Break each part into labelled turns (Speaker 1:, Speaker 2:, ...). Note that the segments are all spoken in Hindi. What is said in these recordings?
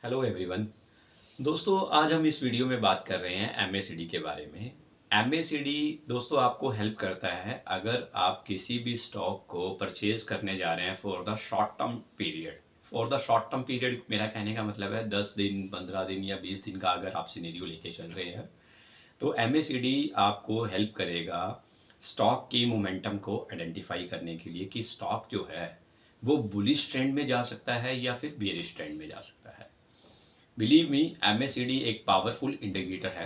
Speaker 1: Hello everyone. दोस्तों, आज हम इस वीडियो में बात कर रहे हैं एमएसीडी के बारे में। एमएसीडी दोस्तों आपको हेल्प करता है अगर आप किसी भी स्टॉक को परचेज करने जा रहे हैं for the short term period. For the short term period मेरा कहने का मतलब है 10 दिन, 15 दिन या 20 दिन का अगर आप सिनेरियो लेके चल रहे हैं तो एमएसीडी आपको हेल्प करेगा स्टॉक की मोमेंटम को आइडेंटिफाई करने के लिए कि स्टॉक जो है वो बुलिश ट्रेंड में जा सकता है या फिर बेरिश ट्रेंड में जा सकता है। बिलीव मी, एमएसीडी एक पावरफुल इंडिकेटर है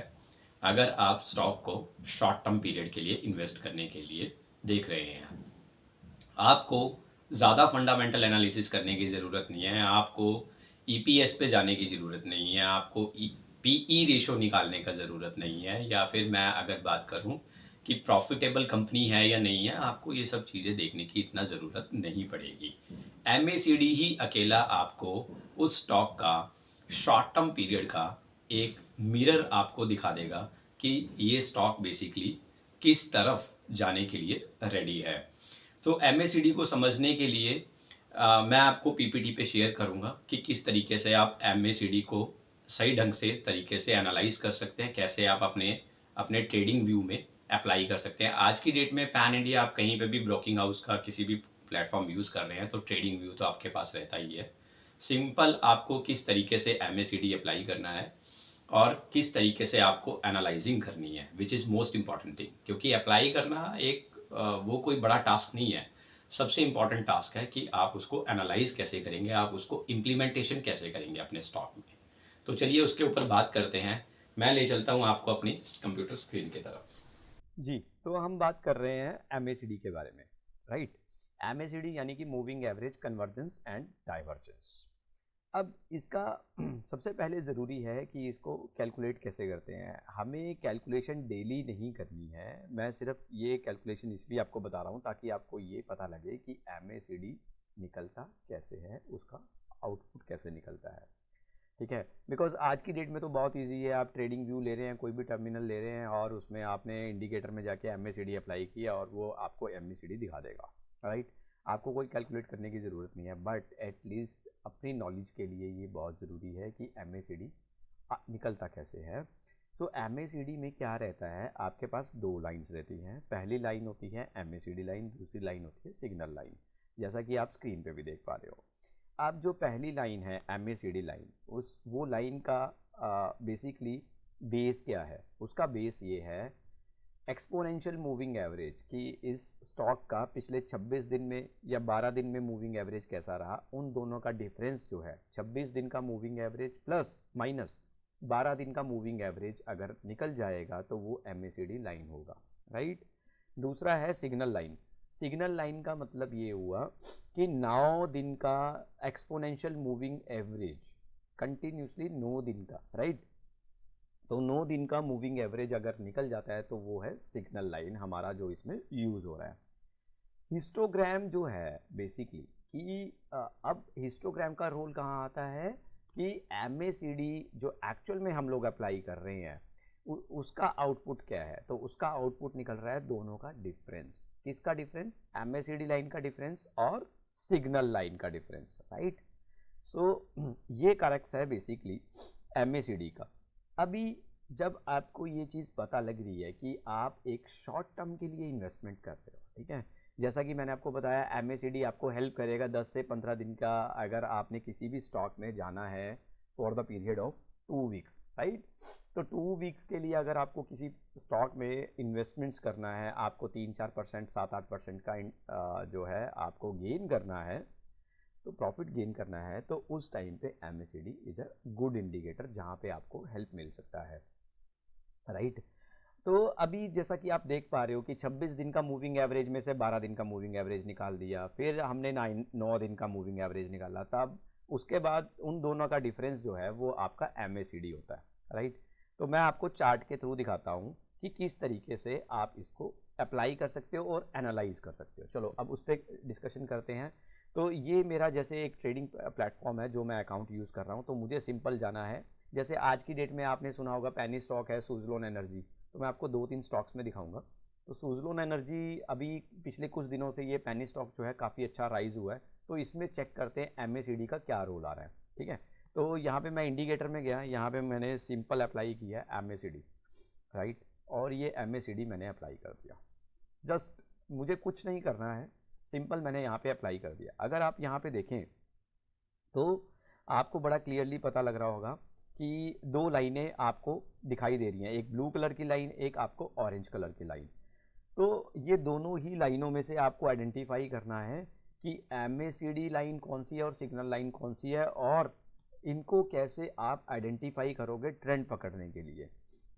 Speaker 1: अगर आप स्टॉक को शॉर्ट टर्म पीरियड के लिए इन्वेस्ट करने के लिए देख रहे हैं। आपको ज़्यादा फंडामेंटल एनालिसिस करने की ज़रूरत नहीं है, आपको ईपीएस पे जाने की ज़रूरत नहीं है, आपको पीई रेशो निकालने का ज़रूरत नहीं है, या फिर मैं अगर बात करूं कि प्रॉफिटेबल कंपनी है या नहीं है, आपको ये सब चीज़ें देखने की इतना ज़रूरत नहीं पड़ेगी। एमएसीडी ही अकेला आपको उस स्टॉक का शॉर्ट टर्म पीरियड का एक मिरर आपको दिखा देगा कि ये स्टॉक बेसिकली किस तरफ जाने के लिए रेडी है। तो एमएसीडी को समझने के लिए मैं आपको पीपीटी पे शेयर करूंगा कि किस तरीके से आप एमएसीडी को सही ढंग से तरीके से एनालाइज कर सकते हैं, कैसे आप अपने अपने ट्रेडिंग व्यू में अप्लाई कर सकते हैं। आज की डेट में पैन इंडिया आप कहीं पे भी ब्रोकिंग हाउस का किसी भी प्लेटफॉर्म यूज़ कर रहे हैं तो ट्रेडिंग व्यू तो आपके पास रहता ही है। सिंपल आपको किस तरीके से एमएसीडी अप्लाई करना है और किस तरीके से आपको एनालाइजिंग करनी है, which is most important thing, क्योंकि अप्लाई करना एक वो कोई बड़ा टास्क नहीं है। सबसे इम्पॉर्टेंट टास्क है कि आप उसको एनालाइज कैसे करेंगे, आप उसको इम्प्लीमेंटेशन कैसे करेंगे अपने स्टॉक में। तो चलिए उसके ऊपर बात करते हैं। मैं ले चलता हूँ आपको अपनी कंप्यूटर स्क्रीन की तरफ।
Speaker 2: जी, तो हम बात कर रहे हैं एमएसीडी के बारे में, राइट। एमएसीडी यानी कि moving average convergence and divergence. अब इसका सबसे पहले ज़रूरी है कि इसको कैलकुलेट कैसे करते हैं। हमें कैलकुलेशन डेली नहीं करनी है। मैं सिर्फ ये कैलकुलेशन इसलिए आपको बता रहा हूँ ताकि आपको ये पता लगे कि एमएसीडी निकलता कैसे है, उसका आउटपुट कैसे निकलता है। ठीक है, बिकॉज आज की डेट में तो बहुत इजी है। आप ट्रेडिंग व्यू ले रहे हैं, कोई भी टर्मिनल ले रहे हैं और उसमें आपने इंडिकेटर में जाके एमएसीडी अप्लाई किया और वो आपको एमएसीडी दिखा देगा, राइट। आपको कोई कैलकुलेट करने की ज़रूरत नहीं है, बट एटलीस्ट अपनी नॉलेज के लिए ये बहुत ज़रूरी है कि एमएसीडी निकलता कैसे है। सो एमएसीडी में क्या रहता है, आपके पास दो लाइन्स रहती हैं। पहली लाइन होती है एमएसीडी लाइन, दूसरी लाइन होती है सिग्नल लाइन, जैसा कि आप स्क्रीन पे भी देख पा रहे हो। अब जो पहली लाइन है एमएसीडी लाइन, उस वो लाइन का बेसिकली बेस क्या है, उसका बेस ये है एक्सपोनेंशियल मूविंग एवरेज, कि इस स्टॉक का पिछले 26 दिन में या 12 दिन में मूविंग एवरेज कैसा रहा, उन दोनों का डिफरेंस जो है 26 दिन का मूविंग एवरेज प्लस माइनस 12 दिन का मूविंग एवरेज अगर निकल जाएगा तो वो एमएसीडी लाइन होगा, राइट। दूसरा है सिग्नल लाइन। सिग्नल लाइन का मतलब ये हुआ कि 9 दिन का एक्सपोनेंशियल मूविंग एवरेज, कंटिन्यूसली 9 दिन का, राइट। तो 9 दिन का मूविंग एवरेज अगर निकल जाता है तो वो है सिग्नल लाइन हमारा जो इसमें यूज़ हो रहा है। हिस्टोग्राम जो है बेसिकली कि अब हिस्टोग्राम का रोल कहाँ आता है कि एमएसीडी जो एक्चुअल में हम लोग अप्लाई कर रहे हैं उसका आउटपुट क्या है, तो उसका आउटपुट निकल रहा है दोनों का डिफरेंस। किसका डिफरेंस, एमएसीडी लाइन का डिफरेंस और सिग्नल लाइन का डिफरेंस, राइट। सो ये करेक्ट है बेसिकली एमएसीडी का। अभी जब आपको ये चीज़ पता लग रही है कि आप एक शॉर्ट टर्म के लिए इन्वेस्टमेंट कर रहे हो, ठीक है, जैसा कि मैंने आपको बताया एमएसीडी आपको हेल्प करेगा 10 से 15 दिन का, अगर आपने किसी भी स्टॉक में जाना है for the period of 2 weeks, right. तो 2 वीक्स के लिए अगर आपको किसी स्टॉक में इन्वेस्टमेंट्स करना है, आपको 3-4%, 7-8% का जो है आपको गेन करना है, तो प्रॉफिट गेन करना है, तो उस टाइम पे MACD is a good indicator जहाँ पे आपको हेल्प मिल सकता है, राइट। तो अभी जैसा कि आप देख पा रहे हो कि 26 दिन का मूविंग एवरेज में से 12 दिन का मूविंग एवरेज निकाल दिया, फिर हमने 9 दिन का मूविंग एवरेज निकाला, तब उसके बाद उन दोनों का डिफरेंस जो है वो आपका एमएसीडी होता है, राइट। तो मैं आपको चार्ट के थ्रू दिखाता हूँ कि किस तरीके से आप इसको अप्लाई कर सकते हो और एनालाइज कर सकते हो। चलो अब उस पर डिस्कशन करते हैं। तो ये मेरा जैसे एक ट्रेडिंग प्लेटफॉर्म है जो मैं अकाउंट यूज़ कर रहा हूँ, तो मुझे सिंपल जाना है। जैसे आज की डेट में आपने सुना होगा पेनी स्टॉक है, सुजलोन एनर्जी, तो मैं आपको 2-3 स्टॉक्स में दिखाऊंगा। तो सुजलोन एनर्जी अभी पिछले कुछ दिनों से ये पेनी स्टॉक जो है काफ़ी अच्छा राइज हुआ है, तो इसमें चेक करते हैं एमएसीडी का क्या रोल आ रहा है, ठीक है। तो यहाँ पे मैं इंडिकेटर में गया, यहाँ पे मैंने सिंपल अप्लाई किया MACD, राइट, और ये MACD मैंने अप्लाई कर दिया। जस्ट मुझे कुछ नहीं करना है, सिंपल मैंने यहाँ पे अप्लाई कर दिया। अगर आप यहाँ पे देखें तो आपको बड़ा क्लियरली पता लग रहा होगा कि दो लाइनें आपको दिखाई दे रही हैं, एक ब्लू कलर की लाइन, एक आपको ऑरेंज कलर की लाइन। तो ये दोनों ही लाइनों में से आपको आइडेंटिफाई करना है कि MACD लाइन कौन सी है और सिग्नल लाइन कौन सी है, और इनको कैसे आप आइडेंटिफाई करोगे ट्रेंड पकड़ने के लिए।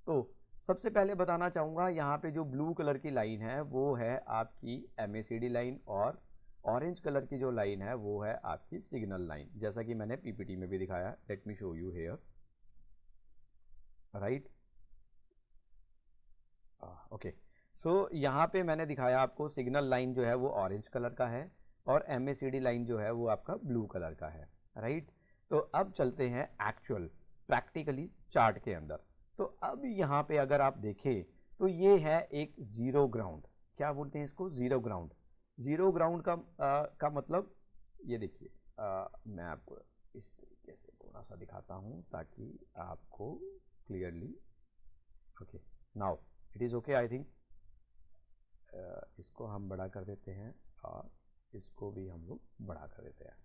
Speaker 2: तो सबसे पहले बताना चाहूँगा, यहाँ पे जो ब्लू कलर की लाइन है वो है आपकी MACD लाइन, और ऑरेंज कलर की जो लाइन है वो है आपकी सिग्नल लाइन, जैसा कि मैंने PPT में भी दिखाया। Let me show you here, right, okay. So यहाँ पे मैंने दिखाया आपको सिग्नल लाइन जो है वो ऑरेंज कलर का है और MACD लाइन जो है वो आपका ब्लू कलर का है, राइट। तो अब चलते हैं एक्चुअल प्रैक्टिकली चार्ट के अंदर। तो अब यहाँ पे अगर आप देखें तो ये है एक जीरो ग्राउंड, क्या बोलते हैं इसको, जीरो ग्राउंड। जीरो ग्राउंड का मतलब ये देखिए, मैं आपको इस तरीके से थोड़ा सा दिखाता हूँ ताकि आपको clearly, okay now it is okay I think. इसको हम बड़ा कर देते हैं और इसको भी हम लोग बड़ा कर देते हैं।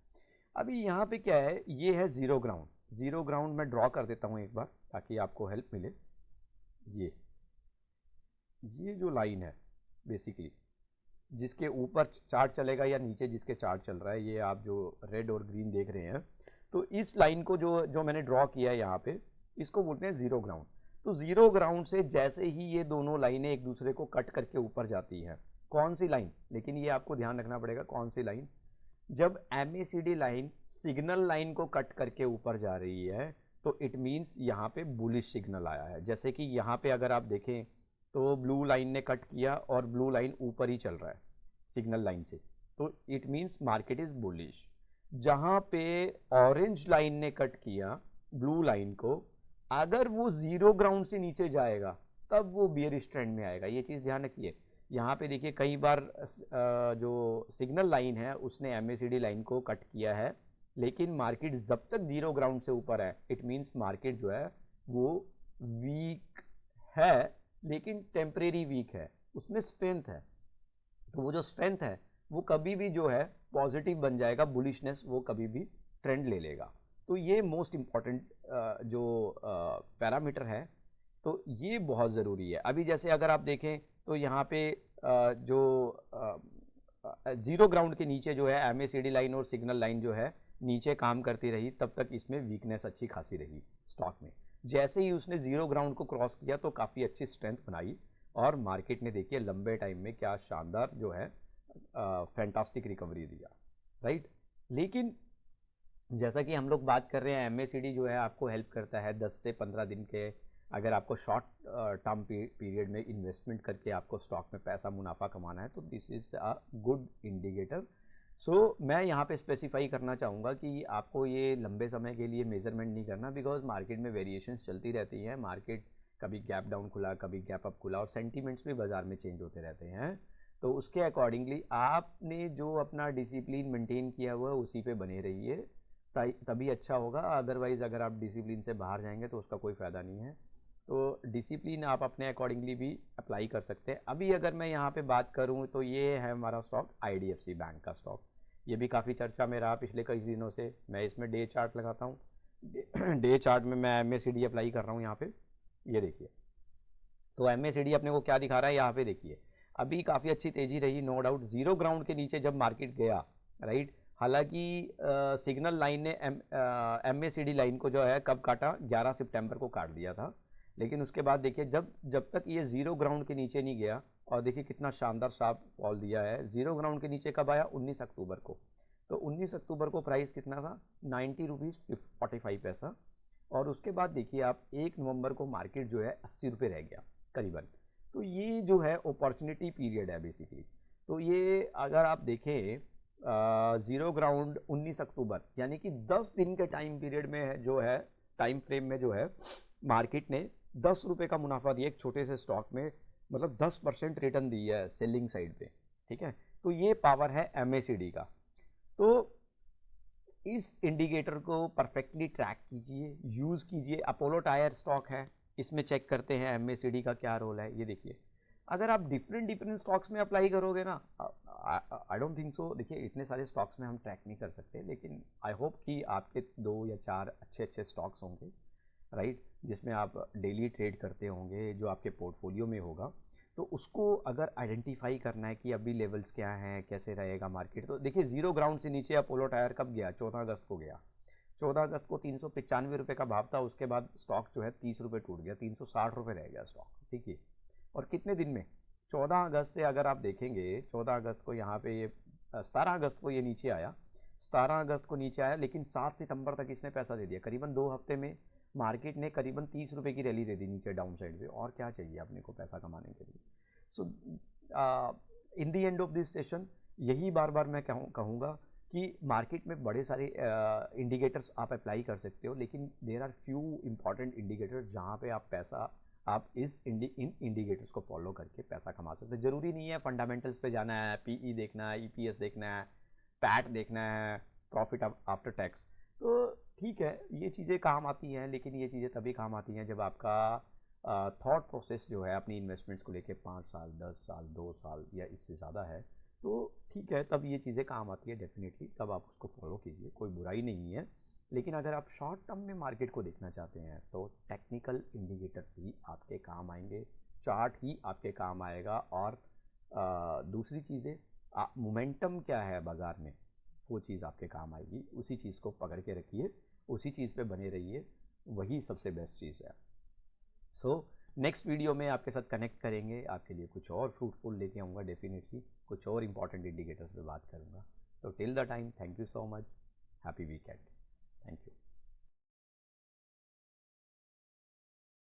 Speaker 2: अभी यहाँ पे क्या है, ये है ज़ीरो ग्राउंड। ज़ीरो ग्राउंड मैं ड्रॉ कर देता हूँ एक बार ताकि आपको हेल्प मिले। ये जो लाइन है बेसिकली जिसके ऊपर चार्ट चलेगा या नीचे जिसके चार्ट चल रहा है, ये आप जो रेड और ग्रीन देख रहे हैं, तो इस लाइन को जो मैंने ड्रॉ किया है यहाँ पे, इसको बोलते हैं ज़ीरो ग्राउंड। तो ज़ीरो ग्राउंड से जैसे ही ये दोनों लाइनें एक दूसरे को कट करके ऊपर जाती हैं, कौन सी लाइन, लेकिन ये आपको ध्यान रखना पड़ेगा कौन सी लाइन, जब MACD लाइन सिग्नल लाइन को कट करके ऊपर जा रही है तो इट मीन्स यहाँ पे बुलिश सिग्नल आया है। जैसे कि यहाँ पे अगर आप देखें तो ब्लू लाइन ने कट किया और ब्लू लाइन ऊपर ही चल रहा है सिग्नल लाइन से, तो it means market is bullish. जहाँ पे ऑरेंज लाइन ने कट किया ब्लू लाइन को, अगर वो ज़ीरो ग्राउंड से नीचे जाएगा तब वो बियरिश ट्रेंड में आएगा। ये चीज़ ध्यान रखिए। यहाँ पे देखिए कई बार जो सिग्नल लाइन है उसने MACD लाइन को कट किया है, लेकिन मार्केट जब तक ज़ीरो ग्राउंड से ऊपर है इट मीन्स मार्केट जो है वो वीक है, लेकिन टेम्परेरी वीक है, उसमें स्ट्रेंथ है। तो वो जो स्ट्रेंथ है वो कभी भी जो है पॉजिटिव बन जाएगा, बुलिशनेस वो कभी भी ट्रेंड ले लेगा। तो ये मोस्ट इम्पॉर्टेंट जो पैरामीटर है, तो ये बहुत ज़रूरी है। अभी जैसे अगर आप देखें तो यहाँ पे जो ज़ीरो ग्राउंड के नीचे जो है MACD लाइन और सिग्नल लाइन जो है नीचे काम करती रही, तब तक इसमें वीकनेस अच्छी खासी रही स्टॉक में। जैसे ही उसने ज़ीरो ग्राउंड को क्रॉस किया तो काफ़ी अच्छी स्ट्रेंथ बनाई और मार्केट ने देखिए लंबे टाइम में क्या शानदार जो है फैंटास्टिक रिकवरी दिया, राइट। लेकिन जैसा कि हम लोग बात कर रहे हैं MACD जो है आपको हेल्प करता है 10 से 15 दिन के, अगर आपको शॉर्ट टर्म पीरियड में इन्वेस्टमेंट करके आपको स्टॉक में पैसा मुनाफा कमाना है तो this is a good indicator. So मैं यहाँ पे स्पेसिफाई करना चाहूँगा कि आपको ये लंबे समय के लिए मेजरमेंट नहीं करना, बिकॉज मार्केट में वेरिएशंस चलती रहती हैं। मार्केट कभी गैप डाउन खुला, कभी गैप अप खुला, और सेंटीमेंट्स भी बाज़ार में चेंज होते रहते हैं। तो उसके अकॉर्डिंगली आपने जो अपना डिसिप्लिन मेंटेन किया हुआ है उसी पे बने रहिए, तभी अच्छा होगा। अदरवाइज़ अगर आप डिसिप्लिन से बाहर जाएंगे तो उसका कोई फ़ायदा नहीं है। तो डिसिप्लिन आप अपने अकॉर्डिंगली भी अप्लाई कर सकते हैं। अभी अगर मैं यहाँ पे बात करूँ तो ये है हमारा स्टॉक IDFC बैंक का स्टॉक। ये भी काफ़ी चर्चा में रहा पिछले कई दिनों से। मैं इसमें डे चार्ट लगाता हूँ, डे चार्ट में मैं MACD अप्लाई कर रहा हूँ यहाँ पे, ये देखिए। तो MACD अपने को क्या दिखा रहा है यहाँ पे देखिए, अभी काफ़ी अच्छी तेज़ी रही नो डाउट। ज़ीरो ग्राउंड के नीचे जब मार्केट गया, राइट, हालांकि सिग्नल लाइन ने MACD लाइन को जो है कब काटा, 11 सितंबर को काट दिया था। लेकिन उसके बाद देखिए जब तक ये ज़ीरो ग्राउंड के नीचे नहीं गया, और देखिए कितना शानदार शार्प फॉल दिया है। ज़ीरो ग्राउंड के नीचे कब आया, 19 अक्टूबर को। तो 19 अक्टूबर को प्राइस कितना था, 90 रुपीज़ 45 पैसा। और उसके बाद देखिए आप 1 नवंबर को मार्केट जो है 80 रुपये रह गया करीबन। तो ये जो है अपॉर्चुनिटी पीरियड है बेसिकली। तो ये अगर आप देखें ज़ीरो ग्राउंड 19 अक्टूबर यानी कि 10 दिन के टाइम पीरियड में जो है, टाइम फ्रेम में जो है मार्केट ने 10 रुपये का मुनाफा दिया एक छोटे से स्टॉक में, मतलब 10% रिटर्न दी है सेलिंग साइड पे, ठीक है। तो ये पावर है MACD का। तो इस इंडिकेटर को परफेक्टली ट्रैक कीजिए, यूज़ कीजिए। अपोलो टायर स्टॉक है, इसमें चेक करते हैं एमएससीडी का क्या रोल है। ये देखिए, अगर आप डिफरेंट डिफरेंट स्टॉक्स में अप्लाई करोगे ना, आई डोंट थिंक सो। देखिए, इतने सारे स्टॉक्स में हम ट्रैक नहीं कर सकते, लेकिन आई होप कि आपके 2 या 4 अच्छे अच्छे स्टॉक्स होंगे, राइट, जिसमें आप डेली ट्रेड करते होंगे, जो आपके पोर्टफोलियो में होगा। तो उसको अगर आइडेंटिफाई करना है कि अभी लेवल्स क्या हैं, कैसे रहेगा मार्केट, तो देखिए, जीरो ग्राउंड से नीचे अपोलो टायर कब गया? 14 अगस्त को गया। 14 अगस्त को 395 रुपये का भाव था, उसके बाद स्टॉक जो है 30 रुपये टूट गया, 360 रुपये रह गया स्टॉक, ठीक है। और कितने दिन में? 14 अगस्त से अगर आप देखेंगे, 14 अगस्त को यहाँ पे ये 17 अगस्त को ये नीचे आया, 17 अगस्त को नीचे आया, लेकिन 7 सितंबर तक इसने पैसा दे दिया। करीबन 2 हफ्ते में मार्केट ने करीबन 30 रुपये की रैली दे दी नीचे डाउन साइड पे। और क्या चाहिए अपने को पैसा कमाने के लिए? So in the end of this session यही बार बार मैं कहूँगा कि मार्केट में बड़े सारे इंडिकेटर्स आप अप्लाई कर सकते हो, लेकिन there are few important indicators जहाँ पे आप इस इन इंडिकेटर्स को फॉलो करके पैसा कमा सकते हो। ज़रूरी नहीं है फंडामेंटल्स पे जाना है, पीई देखना है, ईपीएस देखना है, पैट देखना है, प्रॉफिट आफ्टर टैक्स। तो ठीक है, ये चीज़ें काम आती हैं, लेकिन ये चीज़ें तभी काम आती हैं जब आपका थॉट प्रोसेस जो है अपनी इन्वेस्टमेंट्स को लेके 5 साल, 10 साल, 2 साल या इससे ज़्यादा है, तो ठीक है, तब ये चीज़ें काम आती है डेफिनेटली, तब आप उसको फॉलो कीजिए, कोई बुराई नहीं है। लेकिन अगर आप शॉर्ट टर्म में मार्केट को देखना चाहते हैं तो टेक्निकल इंडिकेटर्स ही आपके काम आएंगे, चार्ट ही आपके काम आएगा। और दूसरी चीज़ें, मोमेंटम क्या है बाज़ार में, वो चीज़ आपके काम आएगी। उसी चीज़ को पकड़ के रखिए, उसी चीज़ पे बने रहिए, वही सबसे बेस्ट चीज़ है। सो नेक्स्ट वीडियो में आपके साथ कनेक्ट करेंगे, आपके लिए कुछ और फ्रूटफुल लेके आऊँगा डेफिनेटली, कुछ और इंपॉर्टेंट इंडिकेटर्स पे बात करूँगा। तो till the time, thank you so much, happy weekend, thank you.